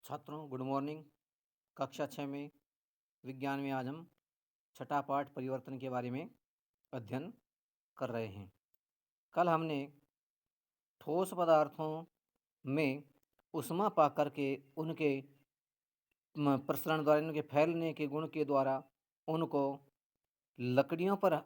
छात्रों good morning. कक्षा 6 में विज्ञान में आज हम छठा पाठ परिवर्तन के बारे में अध्ययन कर रहे हैं। कल हमने ठोस पदार्थों में ऊष्मा पा करके उनके प्रसरण द्वारा उनके फैलने के गुण के द्वारा उनको लकड़ियों पर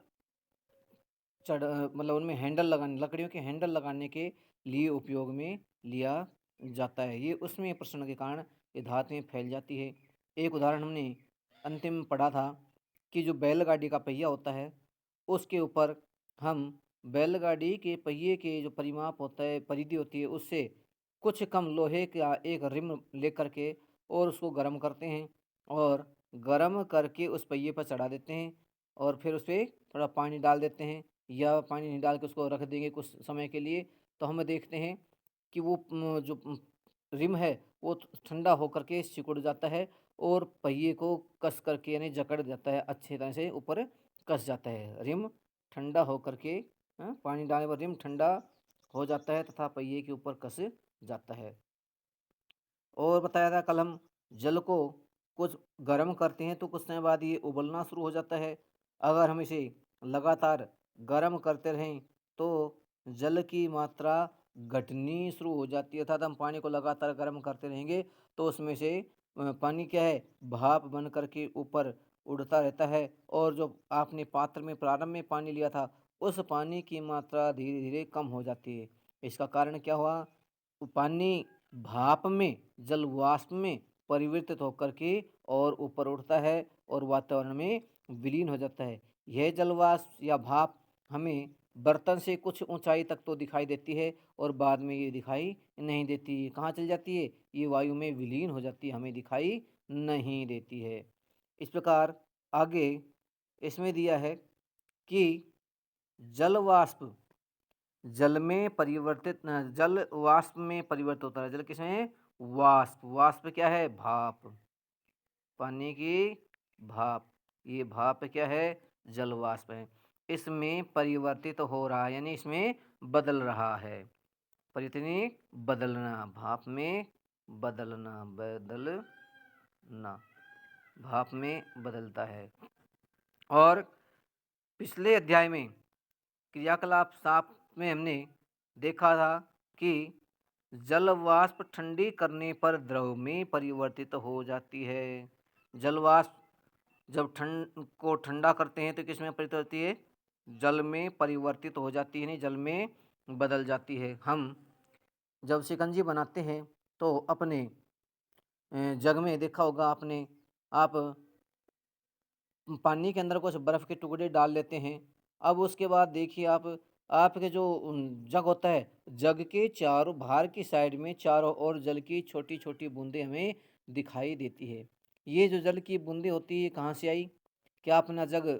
चढ़ मतलब उनमें लकड़ियों के हैंडल लगाने के लिए उपयोग में लिया जाता है। ये उसमें प्रसरण के कारण ये धातुएं फैल जाती है। एक उदाहरण हमने अंतिम में पढ़ा था कि जो बैलगाड़ी का पहिया होता है उसके ऊपर हम बैलगाड़ी के पहिए के जो परिमाप होता है, परिधि होती है, उससे कुछ कम लोहे का एक रिम लेकर के और उसको गर्म करते हैं और गर्म करके उस पहिए पर चढ़ा देते हैं और फिर उस पर थोड़ा पानी डाल देते हैं या पानी नहीं डाल के उसको रख देंगे कुछ समय के लिए, तो हम देखते हैं कि वो जो रिम है वो ठंडा होकर के सिकुड़ जाता है और पहिए को कस करके यानी जकड़ जाता है, अच्छे तरह से ऊपर कस जाता है। रिम ठंडा होकर के पानी डालने पर रिम ठंडा हो जाता है तथा पहिए के ऊपर कस जाता है। और बताया था कल हम जल को कुछ गर्म करते हैं तो कुछ समय बाद ये उबलना शुरू हो जाता है। अगर हम इसे लगातार गर्म करते रहें तो जल की मात्रा घटनी शुरू हो जाती है, अर्थात हम पानी को लगातार गर्म करते रहेंगे तो उसमें से पानी क्या है, भाप बन करके ऊपर उड़ता रहता है और जो आपने पात्र में प्रारंभ में पानी लिया था उस पानी की मात्रा धीरे धीरे कम हो जाती है। इसका कारण क्या हुआ, पानी भाप में जल वाष्प में परिवर्तित होकर के और ऊपर उठता है और वातावरण में विलीन हो जाता है। यह जल वाष्प या भाप हमें बर्तन से कुछ ऊंचाई तक तो दिखाई देती है और बाद में ये दिखाई नहीं देती। कहाँ चल जाती है, ये वायु में विलीन हो जाती है, हमें दिखाई नहीं देती है। इस प्रकार आगे इसमें दिया है कि जल वाष्प जल वाष्प में परिवर्तित होता है। जल किसमें, वाष्प। वाष्प क्या है, भाप, पानी की भाप। ये भाप क्या है, जल वाष्प है। इसमें परिवर्तित हो रहा है यानी इसमें बदल रहा है। परिवर्तन बदलना, भाप में बदलना, भाप में बदलता है। और पिछले अध्याय में क्रियाकलाप साफ में हमने देखा था कि जल वाष्प ठंडी करने पर द्रव में परिवर्तित हो जाती है। जल वाष्प जब ठंडा करते हैं तो किस में परिवर्तित होती है, जल में परिवर्तित हो जाती है, नहीं जल में बदल जाती है। हम जब शिकंजी बनाते हैं तो अपने जग में देखा होगा आपने, आप पानी के अंदर कुछ बर्फ़ के टुकड़े डाल लेते हैं। अब उसके बाद देखिए आप, आपके जो जग होता है, जग के चारों बाहर की साइड में चारों ओर जल की छोटी-छोटी बूँदें हमें दिखाई देती है। ये जो जल की बूँदें होती है कहाँ से आई? क्या अपना जग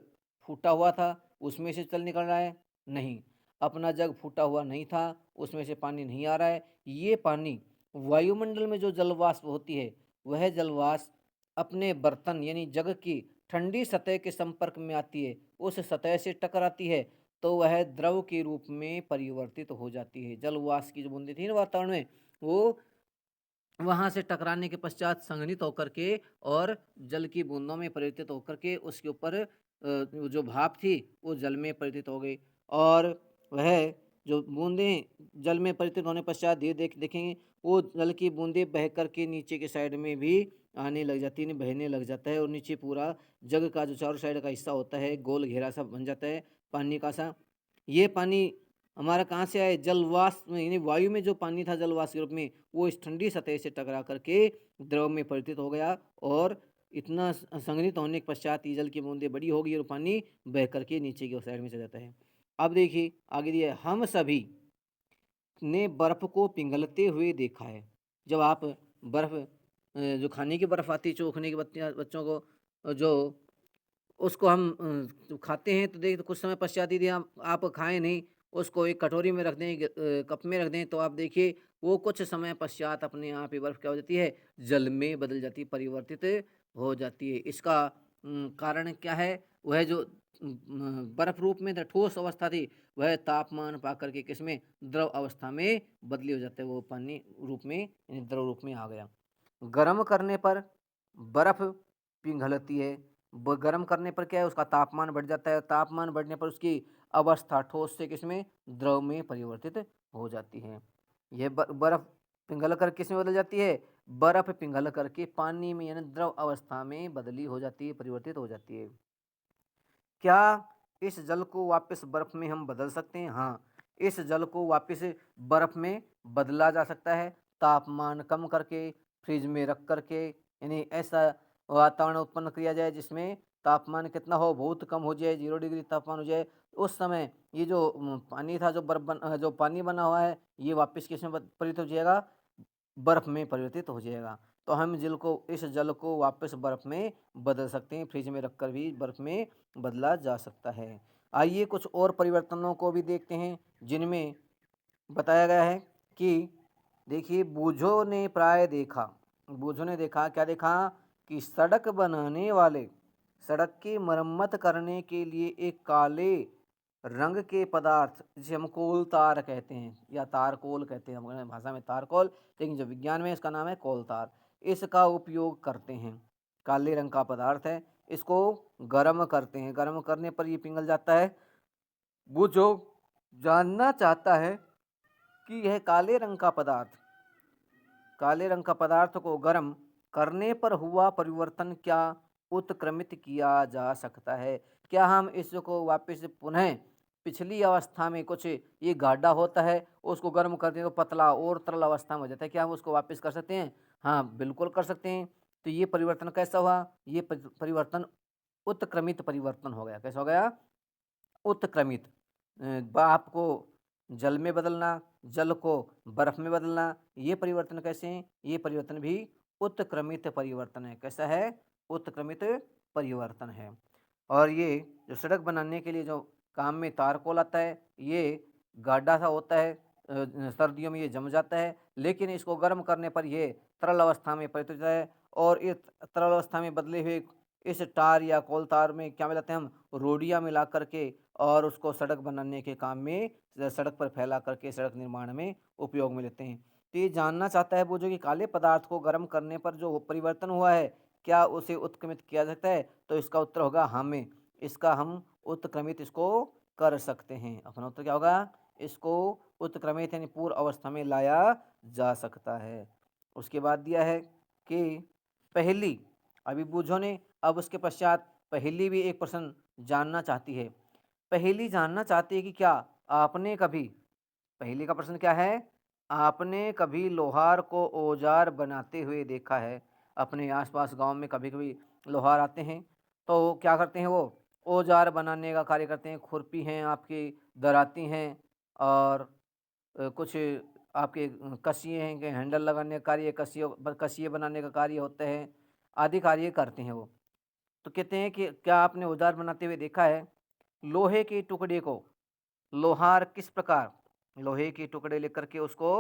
फूटा हुआ था, उसमें से जल निकल रहा है? नहीं, अपना जग फूटा हुआ नहीं था, उसमें से पानी नहीं आ रहा है। ये पानी वायुमंडल में जो जल वाष्प होती है, वह जल वाष्प अपने बर्तन यानी जग की ठंडी सतह के संपर्क में आती है, उस सतह से टकराती है तो वह द्रव के रूप में परिवर्तित हो जाती है। जल वाष्प की जो बूंदें थी ना वातावरण में, वो वहाँ से टकराने के पश्चात संघनित होकर के और जल की बूंदों में परिवर्तित होकर के उसके ऊपर जो भाप थी वो जल में परिवर्तित हो गई और वह जो बूंदें जल में परिवर्तित होने पश्चात धीरे देखेंगे वो जल की बूंदें बह कर के नीचे के साइड में भी आने लग जाती है, बहने लग जाता है और नीचे पूरा जग का जो चारों साइड का हिस्सा होता है गोल घेरा सा बन जाता है पानी का सा। ये पानी हमारा कहाँ से आए, जल वाष्प में यानी वायु में जो पानी था जल वाष्प के रूप में, वो इस ठंडी सतह से टकरा करके द्रव में परिवर्तित हो गया और इतना संघनित होने के पश्चात ये जल की बूंदें बड़ी हो गई और पानी बह करके नीचे की साइड में चला जाता है। अब देखिए आगे दिया है, हम सभी ने बर्फ को पिघलते हुए देखा है। जब आप बर्फ जो खाने की बर्फ आती है चोखने के बच्चों को जो उसको हम खाते हैं तो देखिए तो कुछ समय पश्चात यदि हम आप खाएँ नहीं, उसको एक कटोरी में रख दें, कप में रख दें तो आप देखिए वो कुछ समय पश्चात अपने आप ही बर्फ़ क्या हो जाती है, जल में बदल जाती है, परिवर्तित हो जाती है। इसका कारण क्या है? वह जो बर्फ़ रूप में ठोस अवस्था थी, वह तापमान पा कर के किसमें, द्रव अवस्था में बदली हो जाता है, वो पानी रूप में यानी द्रव रूप में आ गया। गर्म करने पर बर्फ पिघलती है। गर्म करने पर क्या है, उसका तापमान बढ़ जाता है। तापमान बढ़ने पर उसकी अवस्था ठोस से किसमें, द्रव में परिवर्तित हो जाती है। यह बर्फ पिघल कर किस में बदल जाती है, बर्फ पिघल करके पानी में यानी द्रव अवस्था में बदली हो जाती है, परिवर्तित हो जाती है। क्या इस जल को वापस बर्फ में हम बदल सकते हैं? हाँ, इस जल को वापस बर्फ में बदला जा सकता है, तापमान कम करके, फ्रिज में रख करके, यानी ऐसा वातावरण उत्पन्न किया जाए जिसमें तापमान कितना हो, बहुत कम हो जाए, 0 डिग्री तापमान हो जाए। उस समय ये जो पानी था, जो जो पानी बना हुआ है, ये वापस किस में परिवर्तित हो जाएगा, बर्फ में परिवर्तित हो जाएगा। तो हम इस जल को वापस बर्फ में बदल सकते हैं, फ्रिज में रखकर भी बर्फ में बदला जा सकता है। आइए कुछ और परिवर्तनों को भी देखते हैं, जिनमें बताया गया है कि देखिए, बूझों ने देखा, क्या देखा कि सड़क बनाने वाले सड़क की मरम्मत करने के लिए एक काले रंग के पदार्थ, जिसे हम कोल तार कहते हैं या तारकोल कहते हैं, हमारे भाषा में तारकोल, लेकिन जो विज्ञान में इसका नाम है कोल तार, इसका उपयोग करते हैं। काले रंग का पदार्थ है, इसको गर्म करते हैं, गर्म करने पर ये पिघल जाता है। वो जो जानना चाहता है कि यह काले रंग का पदार्थ को गर्म करने पर हुआ परिवर्तन क्या उत्क्रमित किया जा सकता है? क्या हम इसको वापस पुनः पिछली अवस्था में, कुछ ये गाढ़ा होता है, उसको गर्म कर दें तो पतला और तरल अवस्था में हो जाता है, क्या हम उसको वापस कर सकते हैं? हाँ, बिल्कुल कर सकते हैं। तो ये परिवर्तन कैसा हुआ? ये परिवर्तन उत्क्रमित परिवर्तन हो गया। कैसा हो गया? उत्क्रमित। भाप को जल में बदलना, जल को बर्फ में बदलना, ये परिवर्तन कैसे हैं? ये परिवर्तन भी उत्क्रमित परिवर्तन है। कैसा है? उत्क्रमित परिवर्तन है। और ये जो सड़क बनाने के लिए जो काम में तारकोल आता है, ये गाढ़ा सा होता है, सर्दियों में ये जम जाता है, लेकिन इसको गर्म करने पर ये तरल अवस्था में परिवर्तित हो जाता है। और इस तरल अवस्था में बदले हुए इस टार या कोल तार में क्या मिलाते हैं हम? रोडियां मिला करके, और उसको सड़क बनाने के काम में, सड़क पर फैला करके सड़क निर्माण में उपयोग में लेते हैं। तो ये जानना चाहता है वो जो कि काले पदार्थ को गर्म करने पर जो परिवर्तन हुआ है, क्या उसे उत्क्रमित किया जा सकता है? तो इसका उत्तर होगा हमें, इसका हम उत्क्रमित इसको कर सकते हैं। अपना उत्तर क्या होगा? इसको उत्क्रमित यानी पूर्व अवस्था में लाया जा सकता है। उसके बाद दिया है कि पहली, अभी बूझो ने, अब उसके पश्चात पहली भी एक प्रश्न जानना चाहती है। पहेली जानना चाहती है कि क्या आपने कभी, पहेली का प्रश्न क्या है, आपने कभी लोहार को औजार बनाते हुए देखा है? अपने आसपास गांव में कभी कभी लोहार आते हैं, तो क्या करते हैं, वो औजार बनाने का कार्य करते हैं। खुरपी हैं आपकी, दराती हैं, और कुछ आपके कसिए हैं के हैंडल लगाने का कार्य, कसिए बनाने का कार्य होते हैं, आदि कार्य करते हैं वो। तो कहते हैं कि क्या आपने औजार बनाते हुए देखा है? लोहे के टुकड़े को लोहार किस प्रकार, लोहे के टुकड़े लेकर के उसको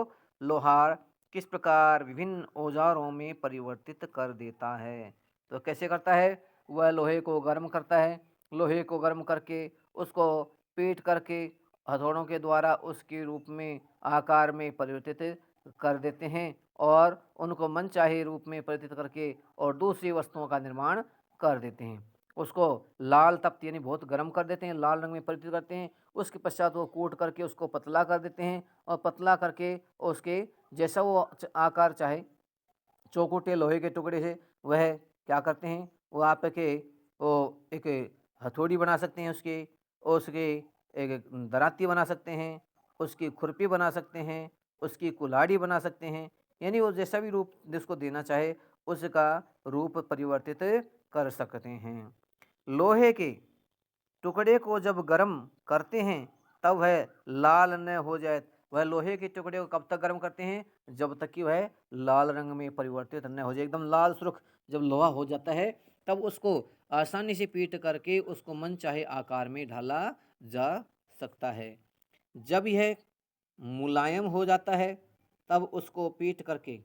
लोहार किस प्रकार विभिन्न औजारों में परिवर्तित कर देता है? तो कैसे करता है? वह लोहे को गर्म करता है, लोहे को गर्म करके उसको पीट करके हथौड़ों के द्वारा उसके रूप में, आकार में परिवर्तित कर देते हैं, और उनको मनचाहे रूप में परिवर्तित करके और दूसरी वस्तुओं का निर्माण कर देते हैं। उसको लाल तप्त यानी बहुत गर्म कर देते हैं, लाल रंग में परिवर्तित करते हैं। उसके पश्चात वो कूट करके उसको पतला कर देते हैं, और पतला करके उसके जैसा वो आकार चाहे, चौकुटे लोहे के टुकड़े से वह क्या करते हैं, वो आपके वो एक हथौड़ी बना सकते हैं उसके, और उसके एक दराती बना सकते हैं, उसकी खुरपी बना सकते हैं, उसकी कुल्हाड़ी बना सकते हैं। यानी वो जैसा भी रूप जिसको देना चाहे, उसका रूप परिवर्तित कर सकते हैं। लोहे के टुकड़े को जब गर्म करते हैं तब वह लाल न हो जाए। वह लोहे के टुकड़े को कब तक गर्म करते हैं? जब तक कि वह लाल रंग में परिवर्तित न हो जाए, एकदम लाल सुर्ख जब लोहा हो जाता है, तब उसको आसानी से पीट करके उसको मन चाहे आकार में ढाला जा सकता है। जब यह मुलायम हो जाता है, तब उसको पीट करके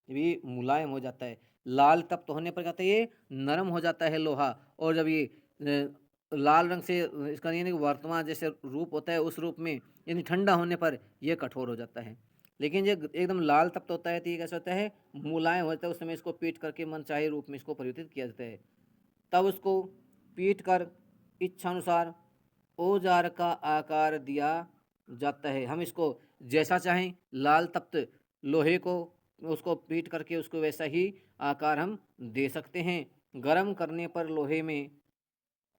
भी मुलायम हो जाता है। लाल तप्त होने पर कहते हैं ये नरम हो जाता है लोहा, और जब ये लाल रंग से इसका यानी कि वर्तमान जैसे रूप होता है, उस रूप में यानी ठंडा होने पर यह कठोर हो जाता है। लेकिन जो एकदम लाल तप्त होता है तो ये कैसा होता है, मुलायम होता है, उस समय इसको पीट करके मनचाहे रूप में इसको परिवर्तित किया जाता है। तब उसको पीट कर इच्छानुसार औजार का आकार दिया जाता है। हम इसको जैसा चाहें लाल तप्त लोहे को उसको पीट करके उसको वैसा ही आकार हम दे सकते हैं। गर्म करने पर लोहे में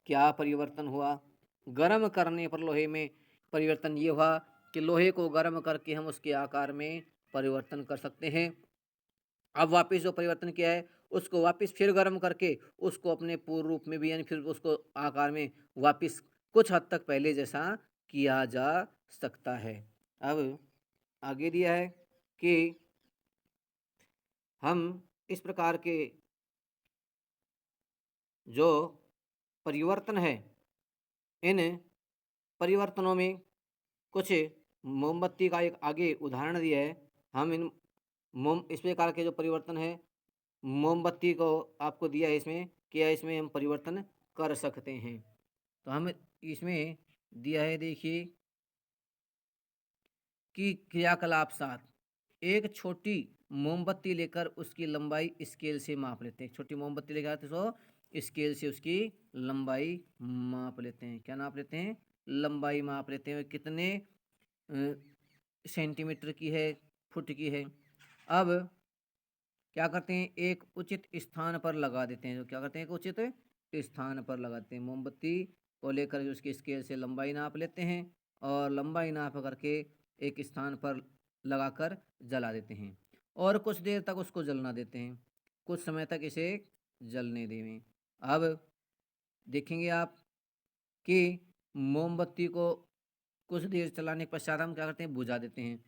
क्या परिवर्तन हुआ? गर्म करने पर लोहे में परिवर्तन ये हुआ कि लोहे को गर्म करके हम उसके आकार में परिवर्तन कर सकते हैं। अब वापस जो परिवर्तन किया है उसको वापस फिर गर्म करके उसको अपने पूर्ण रूप में भी यानी फिर उसको आकार में वापस कुछ हद तक पहले जैसा किया जा सकता है। अब आगे दिया है कि हम इस प्रकार के जो परिवर्तन है, इन परिवर्तनों में कुछ मोमबत्ती का एक आगे उदाहरण दिया है। हम इन इस प्रकार के जो परिवर्तन है मोमबत्ती को आपको दिया है इसमें, क्या इसमें हम परिवर्तन कर सकते हैं। तो हम इसमें दिया है, देखिए कि क्रियाकलाप 7, एक छोटी मोमबत्ती लेकर उसकी लंबाई स्केल से माप लेते हैं। छोटी मोमबत्ती लेकर आते तो स्केल से उसकी लंबाई माप लेते हैं। क्या नाप लेते हैं? लंबाई माप लेते हैं। कितने सेंटीमीटर की है, फुट की है। अब क्या करते हैं, एक उचित स्थान पर लगा देते हैं। तो क्या करते हैं, एक उचित स्थान पर लगाते हैं। मोमबत्ती को लेकर उसके स्केल से लंबाई नाप लेते हैं और लंबाई नाप करके एक स्थान पर लगाकर जला देते हैं और कुछ देर तक उसको जलना देते हैं। कुछ समय तक इसे जलने दें। अब देखेंगे आप कि मोमबत्ती को कुछ देर चलाने के पश्चात हम क्या करते हैं, बुझा देते हैं।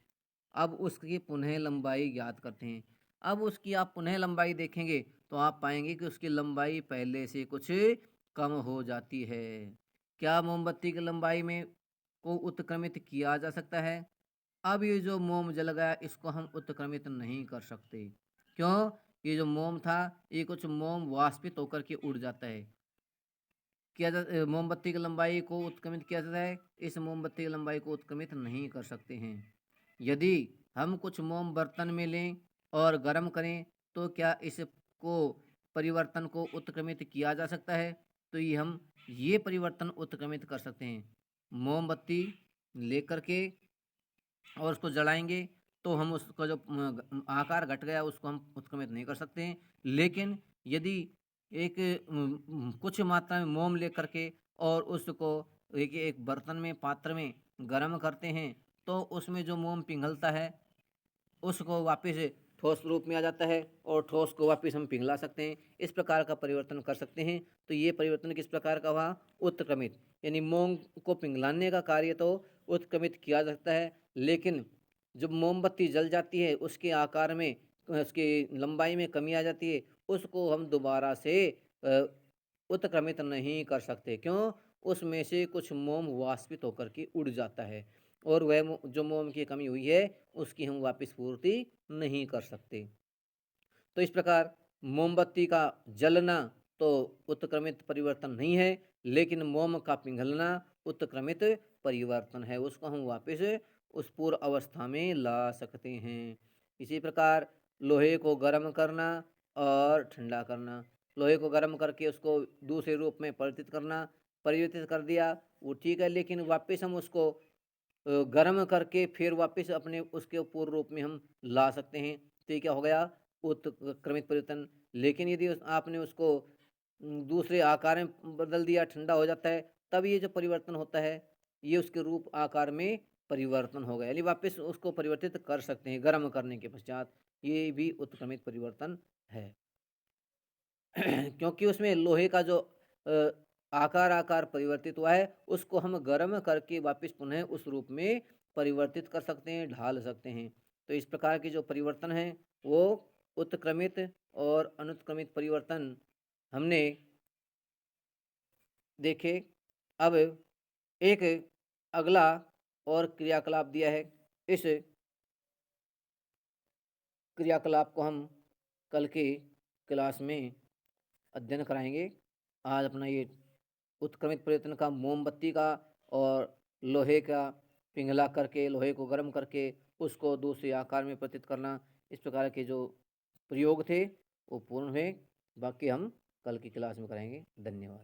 अब उसकी पुनः लंबाई ज्ञात करते हैं। अब उसकी आप पुनः लंबाई देखेंगे तो आप पाएंगे कि उसकी लंबाई पहले से कुछ कम हो जाती है। क्या मोमबत्ती की लंबाई में को उत्क्रमित किया जा सकता है? अब ये जो मोम जल गया इसको हम उत्क्रमित नहीं कर सकते। क्यों? ये जो मोम था ये कुछ मोम वाष्पित होकर के उड़ जाता है। मोमबत्ती की लंबाई को उत्क्रमित किया जाता है, इस मोमबत्ती की लंबाई को उत्क्रमित नहीं कर सकते हैं। यदि हम कुछ मोम बर्तन में लें और गर्म करें तो क्या इसको परिवर्तन को उत्क्रमित किया जा सकता है? तो ये परिवर्तन उत्क्रमित कर सकते हैं। मोमबत्ती लेकर के और उसको जलाएंगे तो हम उसका जो आकार घट गया उसको हम उत्क्रमित नहीं कर सकते हैं। लेकिन यदि एक कुछ मात्रा में मोम लेकर के और उसको एक बर्तन में, पात्र में गर्म करते हैं तो उसमें जो मोम पिघलता है उसको वापस ठोस रूप में आ जाता है और ठोस को वापस हम पिघला सकते हैं। इस प्रकार का परिवर्तन कर सकते हैं। तो ये परिवर्तन किस प्रकार का हुआ? उत्क्रमित। यानी मोम को पिघलाने का कार्य तो उत्क्रमित किया जा सकता है, लेकिन जब मोमबत्ती जल जाती है उसके आकार में, उसकी लंबाई में कमी आ जाती है, उसको हम दोबारा से उत्क्रमित नहीं कर सकते। क्यों? उसमें से कुछ मोम वाष्पित होकर के उड़ जाता है और वह जो मोम की कमी हुई है उसकी हम वापस पूर्ति नहीं कर सकते। तो इस प्रकार मोमबत्ती का जलना तो उत्क्रमित परिवर्तन नहीं है, लेकिन मोम का पिघलना उत्क्रमित परिवर्तन है। उसको हम वापस उस पूर्व अवस्था में ला सकते हैं। इसी प्रकार लोहे को गर्म करना और ठंडा करना। लोहे को गर्म करके उसको दूसरे रूप में परिवर्तित कर दिया, वो ठीक है, लेकिन वापस हम उसको गर्म करके फिर वापस अपने उसके पूर्व रूप में हम ला सकते हैं। तो ये क्या हो गया? उत्क्रमित परिवर्तन। लेकिन यदि आपने उसको दूसरे आकार में बदल दिया, ठंडा हो जाता है, तब ये जो परिवर्तन होता है ये उसके रूप आकार में परिवर्तन हो गया, यानी वापस उसको परिवर्तित कर सकते हैं गर्म करने के पश्चात। ये भी उत्क्रमित परिवर्तन है। क्योंकि उसमें लोहे का जो आकार परिवर्तित हुआ है उसको हम गर्म करके वापस पुनः उस रूप में परिवर्तित कर सकते हैं, ढाल सकते हैं। तो इस प्रकार के जो परिवर्तन हैं वो उत्क्रमित और अनुत्क्रमित परिवर्तन हमने देखे। अब एक अगला और क्रियाकलाप दिया है। इस क्रियाकलाप को हम कल की क्लास में अध्ययन कराएंगे। आज अपना ये उत्क्रमित परिवर्तन का, मोमबत्ती का और लोहे का पिघला करके, लोहे को गर्म करके उसको दूसरे आकार में प्रतीत करना, इस प्रकार के जो प्रयोग थे वो पूर्ण हुए। बाकी हम कल की क्लास में करेंगे। धन्यवाद।